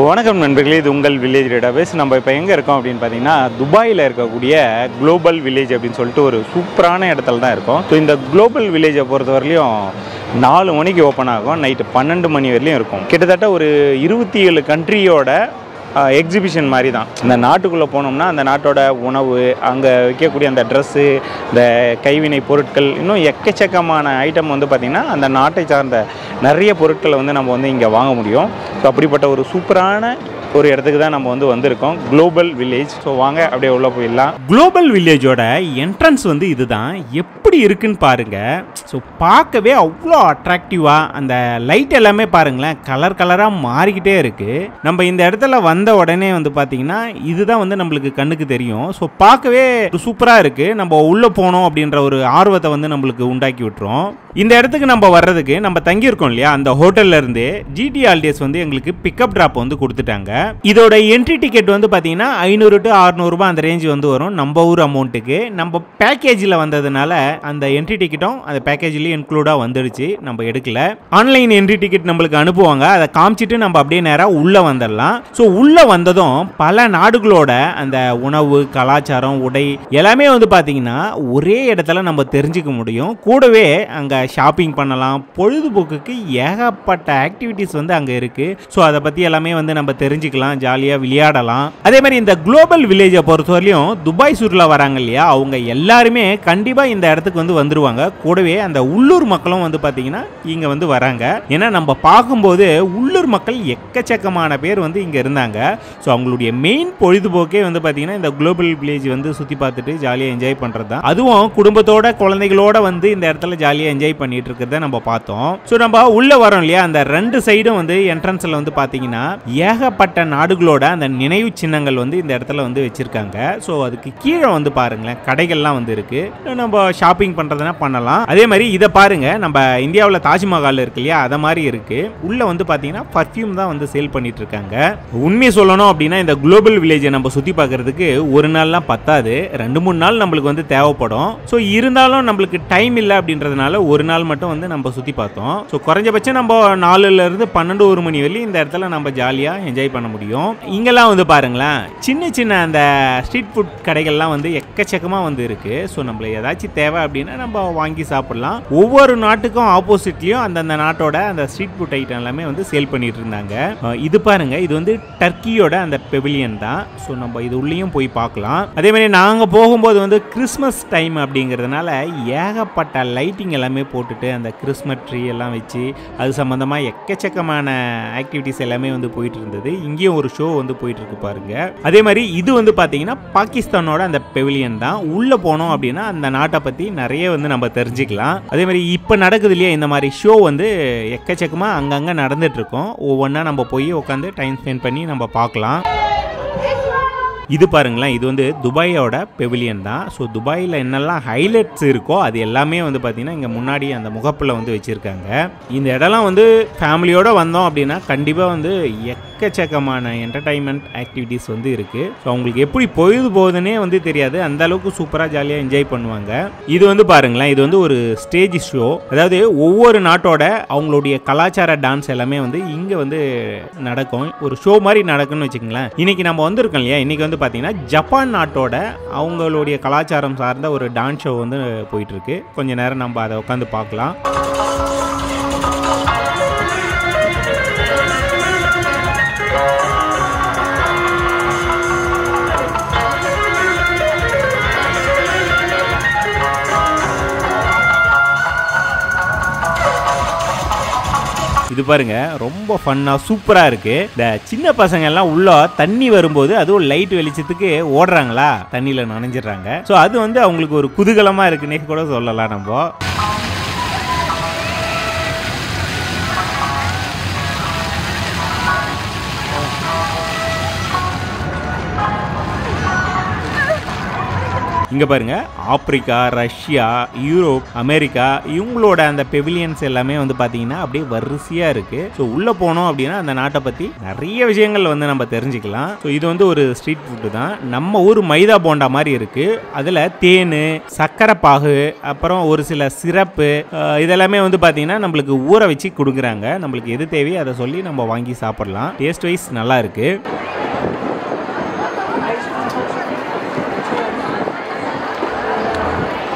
வணக்கம் நண்பர்களே, இது உங்கள் வில்லேஜ் டேட்டாபேஸ். நம்ம இப்போ எங்கே இருக்கோம் அப்படின்னு பார்த்தீங்கன்னா, துபாயில் இருக்கக்கூடிய குளோபல் வில்லேஜ் அப்படின்னு சொல்லிட்டு ஒரு சூப்பரான இடத்துல தான் இருக்கோம். ஸோ இந்த குளோபல் வில்லேஜை பொறுத்தவரையிலையும் 4 மணிக்கு ஓப்பன் ஆகும், நைட்டு 12 மணி வரையிலும் இருக்கும். கிட்டத்தட்ட ஒரு 27 கண்ட்ரியோட எக்ஸிபிஷன் மாதிரி தான். இந்த நாட்டுக்குள்ளே போனோம்னா அந்த நாட்டோட உணவு, அங்கே விற்கக்கூடிய அந்த ட்ரெஸ்ஸு, இந்த கைவினை பொருட்கள், இன்னும் எக்கச்சக்கமான ஐட்டம் வந்து பார்த்திங்கன்னா அந்த நாட்டை சார்ந்த நிறைய பொருட்களை வந்து நம்ம வந்து இங்கே வாங்க முடியும். ஸோ அப்படிப்பட்ட ஒரு சூப்பரான ஒரு இடத்துக்கு தான் நம்ம வந்து வந்திருக்கோம், குளோபல் வில்லேஜ். ஸோ வாங்க அப்படியே உள்ளே போயிடலாம். குளோபல் வில்லேஜோட என்ட்ரன்ஸ் வந்து இதுதான். எப்படி இருக்குன்னு பாருங்க. ஸோ பார்க்கவே அவ்வளோ அட்ராக்டிவாக அந்த லைட் எல்லாமே பாருங்களேன், கலர் கலராக மாறிக்கிட்டே இருக்குது. நம்ம இந்த இடத்துல வந்த உடனே வந்து பார்த்தீங்கன்னா இதுதான் வந்து நம்மளுக்கு கண்ணுக்கு தெரியும். ஸோ பார்க்கவே சூப்பராக இருக்குது. நம்ம உள்ளே போனோம் அப்படின்ற ஒரு ஆர்வத்தை வந்து நம்மளுக்கு உண்டாக்கி விட்டுரும். இந்த இடத்துக்கு நம்ம வர்றதுக்கு நம்ம தங்கியிருக்கோம் இல்லையா, அந்த ஹோட்டல்ல இருந்து ஜிடி ஹாலிடேஸ் வந்து எங்களுக்கு பிக்கப் ட்ராப் வந்து கொடுத்துட்டாங்க. இதோட என்ட்ரி டிக்கெட் வந்து பார்த்தீங்கன்னா 500 to 600 ரூபாய் அந்த ரேஞ்ச் வந்து வரும் நம்ம ஊர் அமௌண்ட்டுக்கு. நம்ம பேக்கேஜில் வந்ததுனால அந்த என்ட்ரி டிக்கெட்டும் அந்த பேக்கேஜ்லேயே இன்க்ளூடாக வந்துடுச்சு, நம்ம எடுக்கல. ஆன்லைன் என்ட்ரி டிக்கெட் நம்மளுக்கு அனுப்புவாங்க, அதை காமிச்சிட்டு நம்ம அப்படியே நேராக உள்ளே வந்துடலாம். ஸோ உள்ளே வந்ததும் பல நாடுகளோட அந்த உணவு, கலாச்சாரம், உடை எல்லாமே வந்து பார்த்தீங்கன்னா ஒரே இடத்துல நம்ம தெரிஞ்சுக்க முடியும். கூடவே அங்கே ஷாப்பிங் பண்ணலாம், பொழுதுபோக்குக்கு ஏகப்பட்ட ஆக்டிவிட்டிஸ் வந்து அங்கே இருக்குது. ஸோ அதை பற்றி எல்லாமே வந்து நம்ம தெரிஞ்சுக்கலாம், ஜாலியாக விளையாடலாம். அதே மாதிரி இந்த குளோபல் வில்லேஜை பொறுத்தவரையிலும் துபாய் சுற்றுலா வராங்க இல்லையா, அவங்க எல்லாருமே கண்டிப்பாக இந்த இடத்துக்கு வந்து வந்துருவாங்க. கூடவே அந்த உள்ளூர் மக்களும் வந்து பார்த்தீங்கன்னா இங்கே வந்து வராங்க. ஏன்னா நம்ம பார்க்கும்போது உள்ளூர் மக்கள் எக்கச்சக்கமான பேர் வந்து இங்கே இருந்தாங்க. ஸோ அவங்களுடைய மெயின் பொழுதுபோக்கே வந்து பார்த்தீங்கன்னா இந்த குளோபல் வில்லேஜ் வந்து சுற்றி பார்த்துட்டு ஜாலியாக என்ஜாய் பண்ணுறது தான். அதுவும் குடும்பத்தோட குழந்தைகளோட வந்து இந்த இடத்துல ஜாலியாக என்ஜாய் பண்ணிட்டு இருக்கிறத நம்ம பார்த்தோம். ஸோ நம்ம உள்ள வரோம் இல்லையா, அந்த 2 சைடும் வந்து என்ட்ரன்ஸ்ல வந்து பார்த்தீங்கன்னா ஏகப்பட்ட நாடுகளோட அந்த நினைவு சின்னங்கள் வந்து இந்த இடத்துல வந்து வச்சிருக்காங்க. ஸோ அதுக்கு கீழே வந்து பாருங்களேன், கடைகள்லாம் வந்து இருக்கு, நம்ம ஷாப்பிங் பண்றதுனா பண்ணலாம். அதே மாதிரி இதை பாருங்க, நம்ம இந்தியாவில் தாஜ்மஹால் இருக்கு இல்லையா, அதை மாதிரி இருக்கு. உள்ள வந்து பார்த்தீங்கன்னா பர்ஃப்யூம் தான் வந்து சேல் பண்ணிட்டு இருக்காங்க. உண்மையை சொல்லணும் அப்படின்னா இந்த குளோபல் வில்லேஜை நம்ம சுற்றி பார்க்கறதுக்கு ஒரு நாள்லாம் பத்தாது, 2-3 நாள் நம்மளுக்கு வந்து தேவைப்படும். ஸோ இருந்தாலும் நம்மளுக்கு டைம் இல்லை அப்படின்றதுனால ஒரு நாள் மட்டும் வந்து நம்ம சுற்றி பார்த்தோம். ஸோ குறைஞ்சபட்சம் நம்ம 4ல இருந்து 12-1 மணி வரையும் இந்த இடத்துல நம்ம ஜாலியாக என்ஜாய் பண்ண முடியும். இங்கெல்லாம் வந்து பாருங்களேன், சின்ன சின்ன அந்த ஸ்ட்ரீட் ஃபுட் கடைகள்லாம் வந்து எக்கச்சக்கமாக வந்து இருக்கு. ஸோ நம்மளுக்கு ஏதாச்சும் தேவை அப்படின்னா நம்ம வாங்கி சாப்பிடலாம். ஒவ்வொரு நாட்டுக்கும் ஆப்போசிட்லையும் அந்தந்த நாட்டோட அந்த ஸ்ட்ரீட் ஃபுட் ஐட்டம் எல்லாமே வந்து சேல் பண்ணிட்டு இருந்தாங்க. இது பாருங்க, இது வந்து டர்க்கியோட அந்த பெவிலியன் தான். ஸோ நம்ம இது உள்ளேயும் போய் பார்க்கலாம். அதே மாதிரி நாங்கள் போகும்போது வந்து கிறிஸ்மஸ் டைம் அப்படிங்கிறதுனால ஏகப்பட்ட லைட்டிங் எல்லாமே போட்டுட்டு அந்த கிறிஸ்மஸ் ட்ரீ எல்லாம் வச்சு அது சம்பந்தமாக எக்கச்சக்கமான ஆக்டிவிட்டிஸ் எல்லாமே வந்து போயிட்டு இருந்தது. இங்கேயும் ஒரு ஷோ வந்து போயிட்டு இருக்கு பாருங்க. அதே மாதிரி இது வந்து பார்த்தீங்கன்னா பாகிஸ்தானோட அந்த பெவிலியன் தான். உள்ள போனோம் அப்படின்னா அந்த நாட்டை பற்றி நிறைய வந்து நம்ம தெரிஞ்சுக்கலாம். அதே மாதிரி இப்போ நடக்குது இல்லையா இந்த மாதிரி ஷோ வந்து எக்கச்சக்கமாக அங்கங்கே நடந்துட்டு இருக்கும். ஒவ்வொன்றா நம்ம போய் உட்காந்து டைம் ஸ்பெண்ட் பண்ணி நம்ம பார்க்கலாம். இது பாருங்களேன், இது வந்து துபாயோட பெவிலியன் தான். ஸோ துபாயில் என்னெல்லாம் ஹைலைட்ஸ் இருக்கோ அது எல்லாமே வந்து பார்த்தீங்கன்னா இங்கே முன்னாடி அந்த முகப்பில் வந்து வச்சுருக்காங்க. இந்த இடம்லாம் வந்து ஃபேமிலியோடு வந்தோம் அப்படின்னா கண்டிப்பாக வந்து எக்கச்சக்கமான என்டர்டைன்மெண்ட் ஆக்டிவிட்டீஸ் வந்து இருக்குது. ஸோ அவங்களுக்கு எப்படி பொழுது போகுதுன்னே வந்து தெரியாது, அந்த அளவுக்கு சூப்பராக ஜாலியாக என்ஜாய் பண்ணுவாங்க. இது வந்து பாருங்களேன், இது வந்து ஒரு ஸ்டேஜ் ஷோ. அதாவது ஒவ்வொரு நாட்டோட அவங்களுடைய கலாச்சார டான்ஸ் எல்லாமே வந்து இங்கே வந்து நடக்கும். ஒரு ஷோ மாதிரி நடக்கும்னு வச்சுக்கோங்களேன். இன்னைக்கு நம்ம வந்திருக்கோம் இல்லையா, இன்னைக்கு வந்து பார்த்தீங்கன்னா ஜப்பான் நாட்டோட அவங்களுடைய கலாச்சாரம் சார்ந்த ஒரு டான்ஸ் ஷோ வந்து போயிட்டு இருக்கு. கொஞ்ச நேரம் நம்ம அதை உட்காந்து பார்க்கலாம். இது பாருங்க, ரொம்ப ஃபன்னா சூப்பரா இருக்கு. இந்த சின்ன பசங்க எல்லாம் உள்ள தண்ணி வரும்போது அதுவும் லைட் வெளிச்சத்துக்கு ஓடுறாங்களா, தண்ணியில நனைஞ்சிடறாங்க. ஸோ அது வந்து அவங்களுக்கு ஒரு குதூகலமா இருக்குன்னே கூட சொல்லலாம் நம்ம. இங்கே பாருங்கள் ஆப்பிரிக்கா, ரஷ்யா, யூரோப், அமெரிக்கா இவங்களோட அந்த பெவிலியன்ஸ் எல்லாமே வந்து பார்த்தீங்கன்னா அப்படியே வரிசையாக இருக்குது. ஸோ உள்ளே போனோம் அப்படின்னா அந்த நாட்டை பற்றி நிறைய விஷயங்கள் வந்து நம்ம தெரிஞ்சுக்கலாம். ஸோ இது வந்து ஒரு ஸ்ட்ரீட் ஃபுட்டு தான். நம்ம ஊர் மைதா போண்டா மாதிரி இருக்குது. அதில் தேன், சர்க்கரை பாகு, அப்புறம் ஒரு சில சிரப்பு இதெல்லாமே வந்து பார்த்தீங்கன்னா நம்மளுக்கு ஊற வச்சு கொடுக்குறாங்க. நம்மளுக்கு எது தேவையோ அதை சொல்லி நம்ம வாங்கி சாப்பிடலாம். டேஸ்ட் வைஸ் நல்லா இருக்குது.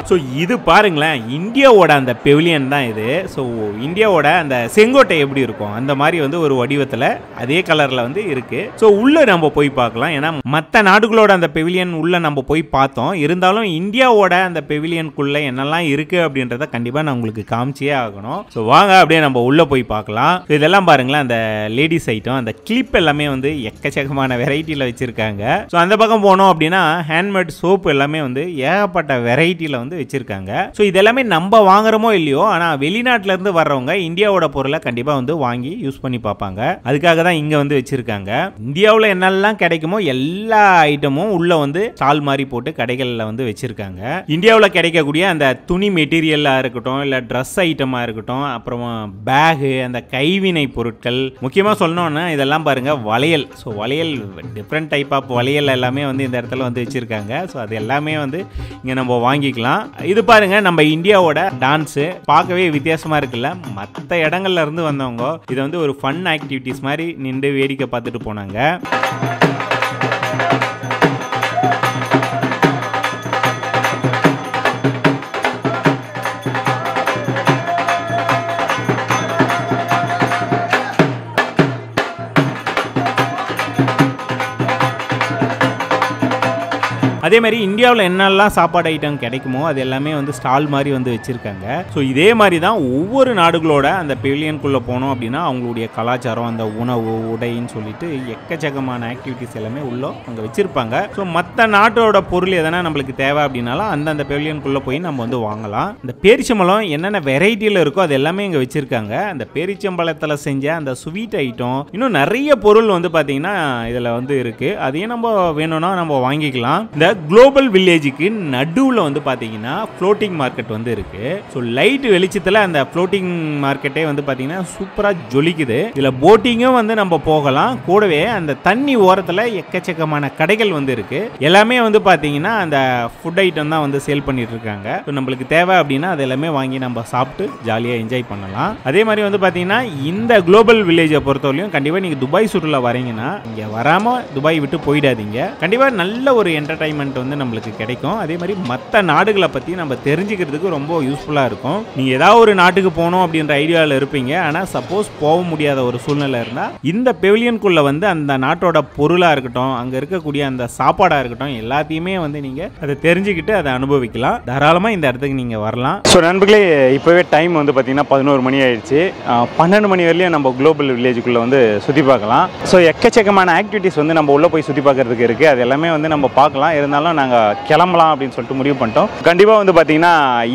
ஸோ இது பாருங்களேன், இந்தியாவோட அந்த பெவிலியன் தான் இது. ஸோ இந்தியாவோட அந்த செங்கோட்டை எப்படி இருக்கும் அந்த மாதிரி வந்து ஒரு வடிவத்தில் அதே கலரில் வந்து இருக்குது. ஸோ உள்ளே நம்ம போய் பார்க்கலாம். ஏன்னா மற்ற நாடுகளோட அந்த பெவிலியன் உள்ளே நம்ம போய் பார்த்தோம். இருந்தாலும் இந்தியாவோட அந்த பெவிலியனுக்குள்ளே என்னெல்லாம் இருக்குது அப்படின்றத கண்டிப்பாக நான் உங்களுக்கு காமிச்சே ஆகணும். ஸோ வாங்க அப்படியே நம்ம உள்ளே போய் பார்க்கலாம். இதெல்லாம் பாருங்களேன், அந்த லேடிஸ் ஐட்டம், அந்த கிளிப் எல்லாமே வந்து எக்கச்சக்கமான வெரைட்டியில் வச்சுருக்காங்க. ஸோ அந்த பக்கம் போனோம் அப்படின்னா ஹேண்ட்மேட் சோப்பு எல்லாமே வந்து ஏகப்பட்ட வெரைட்டியில் வந்து வச்சிருக்காங்க. ஸோ இதெல்லாமே நம்ம வாங்குறோமோ இல்லையோ, ஆனால் வெளிநாட்டில இருந்து வர்றவங்க இந்தியாவோட பொருளை கண்டிப்பாக வந்து வாங்கி யூஸ் பண்ணி பார்ப்பாங்க. அதுக்காக தான் இங்கே வந்து வச்சிருக்காங்க. இந்தியாவில் என்னெல்லாம் கிடைக்குமோ எல்லா ஐட்டமும் உள்ள வந்து ஸ்டால் மாதிரி போட்டு கடைகளில் வந்து வச்சிருக்காங்க. இந்தியாவில் கிடைக்கக்கூடிய அந்த துணி மெட்டீரியலாக இருக்கட்டும், இல்லை ட்ரெஸ் ஐட்டமாக இருக்கட்டும், அப்புறமா பேகு, அந்த கைவினை பொருட்கள், முக்கியமாக சொல்லணும்னா இதெல்லாம் பாருங்க வளையல். ஸோ வளையல் டிஃப்ரெண்ட் டைப் ஆஃப் வளையல் எல்லாமே வந்து இந்த இடத்துல வந்து வச்சிருக்காங்க. ஸோ அது எல்லாமே வந்து இங்கே நம்ம வாங்கிக்கலாம். இது பாருங்க, நம்ம இந்தியாவோட டான்ஸ் பார்க்கவே வித்தியாசமா இருக்குல்ல. மற்ற இடங்கள்ல இருந்து வந்தவங்க இதை வந்து ஒரு ஃபன் ஆக்டிவிட்டிஸ் மாதிரி நின்று வேடிக்கை பார்த்துட்டு போனாங்க. அதே மாதிரி இந்தியாவில் என்னெல்லாம் சாப்பாடு ஐட்டம் கிடைக்குமோ அது எல்லாமே வந்து ஸ்டால் மாதிரி வந்து வச்சுருக்காங்க. ஸோ இதே மாதிரி தான் ஒவ்வொரு நாடுகளோட அந்த பெவிலியனுக்குள்ளே போனோம் அப்படின்னா அவங்களுடைய கலாச்சாரம், அந்த உணவு, உடைன்னு சொல்லிட்டு எக்கச்சக்கமான ஆக்டிவிட்டிஸ் எல்லாமே உள்ள அங்கே வச்சுருப்பாங்க. ஸோ மற்ற நாட்டோட பொருள் எதனா நம்மளுக்கு தேவை அப்படின்னாலும் அந்தந்த பெவிலியனுக்குள்ளே போய் நம்ம வந்து வாங்கலாம். இந்த பேரிச்சம்பழம் என்னென்ன வெரைட்டியில் இருக்கோ அது எல்லாமே இங்கே வச்சுருக்காங்க. அந்த பேரிச்சம்பழத்தில் செஞ்ச அந்த ஸ்வீட் ஐட்டம், இன்னும் நிறைய பொருள் வந்து பார்த்தீங்கன்னா இதில் வந்து இருக்குது. அதையும் நம்ம வேணும்னா நம்ம வாங்கிக்கலாம். இந்த குளோபல் வில்லேஜுக்கு நடுவில் வந்து பார்த்தீங்கன்னா ஃப்ளோட்டிங் மார்க்கெட் வந்து இருக்கு. ஸோ லைட் வெளிச்சத்தில் அந்த ஃப்ளோட்டிங் மார்க்கெட்டே வந்து பார்த்தீங்கன்னா சூப்பராக ஜொலிக்குது. இதில் போட்டிங்கும் வந்து நம்ம போகலாம். கூடவே அந்த தண்ணி ஓரத்தில் எக்கச்சக்கமான கடைகள் வந்து இருக்கு. எல்லாமே வந்து பார்த்தீங்கன்னா அந்த ஃபுட் ஐட்டம் தான் வந்து சேல் பண்ணிட்டு இருக்காங்க. ஸோ நம்மளுக்கு தேவை அப்படின்னா அது எல்லாமே வாங்கி நம்ம சாப்பிட்டு ஜாலியாக என்ஜாய் பண்ணலாம். அதே மாதிரி வந்து பார்த்தீங்கன்னா இந்த குளோபல் வில்லேஜை பொறுத்தவரையும் கண்டிப்பாக நீங்கள் துபாய் சுற்றுலா வரீங்கன்னா இங்கே வராமல் துபாய் விட்டு போயிடாதீங்க. கண்டிப்பாக நல்ல ஒரு என்டர்டைன்மெண்ட் வந்து நம்மளுக்கு கிடைக்கும். அதே மாதிரி மற்ற நாடுகளை பற்றி நம்ம தெரிஞ்சுக்கிறதுக்கு ரொம்ப யூஸ்ஃபுல்லாக இருக்கும். நீங்கள் ஏதாவது ஒரு நாட்டுக்கு போகணும் அப்படின்ற ஐடியாவில் இருப்பீங்க. ஆனால் சப்போஸ் போக முடியாத ஒரு சூழ்நிலை இருந்தால் இந்த பெவிலியனுக்குள்ளே வந்து அந்த நாட்டோட பொருளாக இருக்கட்டும், அங்கே இருக்கக்கூடிய அந்த சாப்பாடாக இருக்கட்டும், எல்லாத்தையுமே வந்து நீங்கள் அதை தெரிஞ்சுக்கிட்டு அதை அனுபவிக்கலாம். தாராளமாக இந்த இடத்துக்கு நீங்கள் வரலாம். ஸோ நண்பர்களே, இப்போவே டைம் வந்து பார்த்தீங்கன்னா 11 மணி ஆயிடுச்சு. 12 மணி வரையும் நம்ம குளோபல் வில்லேஜுக்குள்ளே வந்து சுற்றி பார்க்கலாம். ஸோ எக்கச்சக்கமான ஆக்டிவிட்டிஸ் வந்து நம்ம உள்ளே போய் சுற்றி பார்க்கறதுக்கு இருக்குது. அது எல்லாமே வந்து நம்ம பார்க்கலாம். இருந்தாலும் நாங்கள் கிளம்பலாம் அப்படின்னு சொல்லிட்டு முடிவு பண்ணிட்டோம். கண்டிப்பாக வந்து பார்த்தீங்கன்னா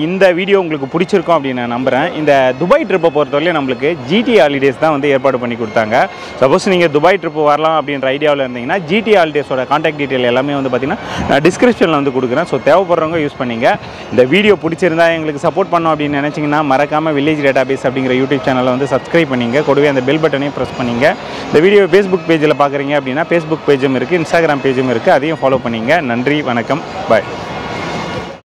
இந்த வீடியோ உங்களுக்கு பிடிச்சிருக்கும் அப்படின்னு நான் நம்புகிறேன். இந்த துபாய் ட்ரிப்பை பொறுத்தவரையிலும் நம்மளுக்கு ஜிடி ஹாலிடேஸ் தான் வந்து ஏற்பாடு பண்ணி கொடுத்தாங்க. சப்போஸ் நீங்கள் துபாய் ட்ரிப்பு வரலாம் அப்படின்ற ஐடியாவில் இருந்தீங்கன்னா ஜிடி ஹாலிடேஸோட கான்டாக்ட் டீட்டெயில் எல்லாமே வந்து பார்த்தீங்கன்னா நான் டிஸ்கிரிப்ஷனில் வந்து கொடுக்குறேன். ஸோ தேவைப்படுறவங்க யூஸ் பண்ணிங்க. இந்த வீடியோ பிடிச்சிருந்தா எங்களுக்கு சப்போர்ட் பண்ணோம் அப்படின்னு நினச்சிங்கன்னா மறக்காமல் வில்லேஜ் டேட்டாபேஸ் அப்படிங்கிற யூடியூப் சேனலை வந்து சப்ஸ்கிரைப் பண்ணிங்க. கூடவே அந்த பெல் பட்டனையும் ப்ரெஸ் பண்ணிங்க. இந்த வீடியோ ஃபேஸ்புக் பேஜில் பார்க்குறீங்க அப்படின்னா ஃபேஸ்புக் பேஜும் இருக்குது, இன்ஸ்டாகிராம் பேஜும் இருக்குது. அதையும் ஃபாலோ பண்ணிங்க. நன்றி, வணக்கம், பாய்.